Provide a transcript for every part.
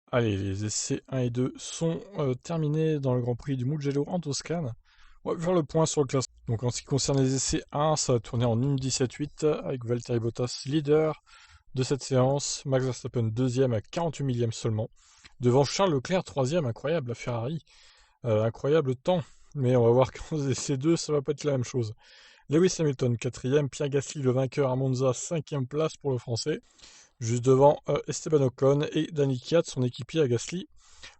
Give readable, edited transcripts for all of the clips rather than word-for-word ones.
Allez, les essais 1 et 2 sont terminés dans le Grand Prix du Mugello en Toscane. On va faire le point sur le classement. Donc en ce qui concerne les essais 1, ça va tourner en 1,17,8 avec Valtteri Bottas leader de cette séance, Max Verstappen deuxième à 48 millième seulement, devant Charles Leclerc troisième, incroyable, la Ferrari, incroyable temps, mais on va voir qu'en essais 2, ça va pas être la même chose. Lewis Hamilton quatrième, Pierre Gasly le vainqueur à Monza, cinquième place pour le français, juste devant Esteban Ocon et Danny Kvyat, son équipier à Gasly.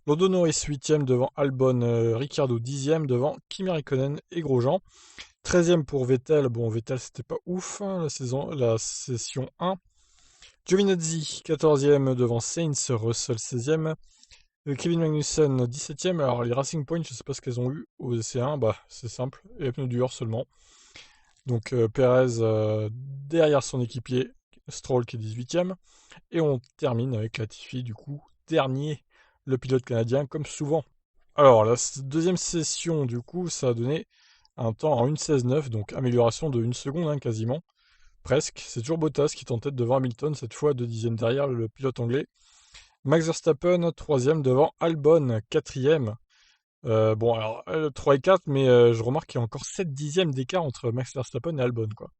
Lando Norris 8e devant Albon, Ricciardo 10e devant Kimi Raikkonen et Grosjean. 13e pour Vettel, bon Vettel c'était pas ouf hein, la session 1. Giovinazzi 14e devant Sainz, Russell 16e. Kevin Magnussen 17e, alors les Racing Points je sais pas ce qu'elles ont eu au C1, bah c'est simple, les pneus durs seulement. Donc Perez derrière son équipier, Stroll qui est 18e. Et on termine avec Latifi, du coup, dernier, le pilote canadien, comme souvent. Alors, la deuxième session, du coup, ça a donné un temps en 1,16,9, donc amélioration de 1 seconde, hein, quasiment. Presque. C'est toujours Bottas qui est en tête devant Hamilton, cette fois 2 dixièmes derrière le pilote anglais. Max Verstappen, troisième devant Albon, quatrième. Bon, alors, 3 et 4, mais je remarque qu'il y a encore 7 dixièmes d'écart entre Max Verstappen et Albon, quoi.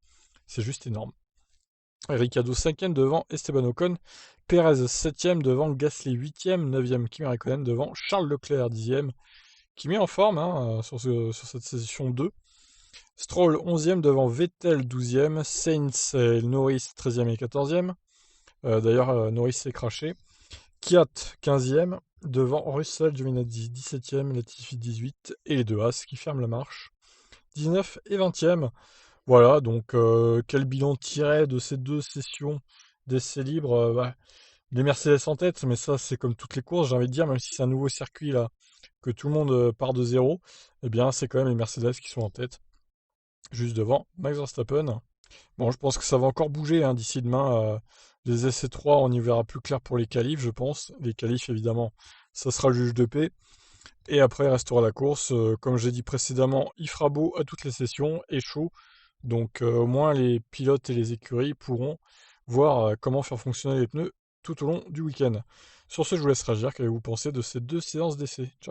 C'est juste énorme. Ricciardo 5e devant Esteban Ocon, Perez 7e devant Gasly 8e, 9e Kimi Raikkonen devant Charles Leclerc 10e, qui met en forme hein, sur cette session 2. Stroll 11e devant Vettel 12e, Sainz et Norris 13e et 14e. D'ailleurs, Norris s'est craché. Kvyat 15e devant Russell, Giovinazzi 17e, Latifi 18 et les deux As qui ferment la marche 19 et 20e. Voilà, donc quel bilan tiré de ces deux sessions d'essais libres bah, les Mercedes en tête, mais ça c'est comme toutes les courses, j'ai envie de dire, même si c'est un nouveau circuit là, que tout le monde part de zéro, eh bien c'est quand même les Mercedes qui sont en tête, juste devant Max Verstappen. Bon, je pense que ça va encore bouger hein, d'ici demain. Les essais 3, on y verra plus clair pour les qualifs, je pense. Les qualifs, évidemment, ça sera le juge de paix. Et après, il restera la course. Comme j'ai dit précédemment, il fera beau à toutes les sessions et chaud. Donc au moins les pilotes et les écuries pourront voir comment faire fonctionner les pneus tout au long du week-end. Sur ce, je vous laisse réagir. Qu'avez-vous pensé de ces deux séances d'essai? Ciao.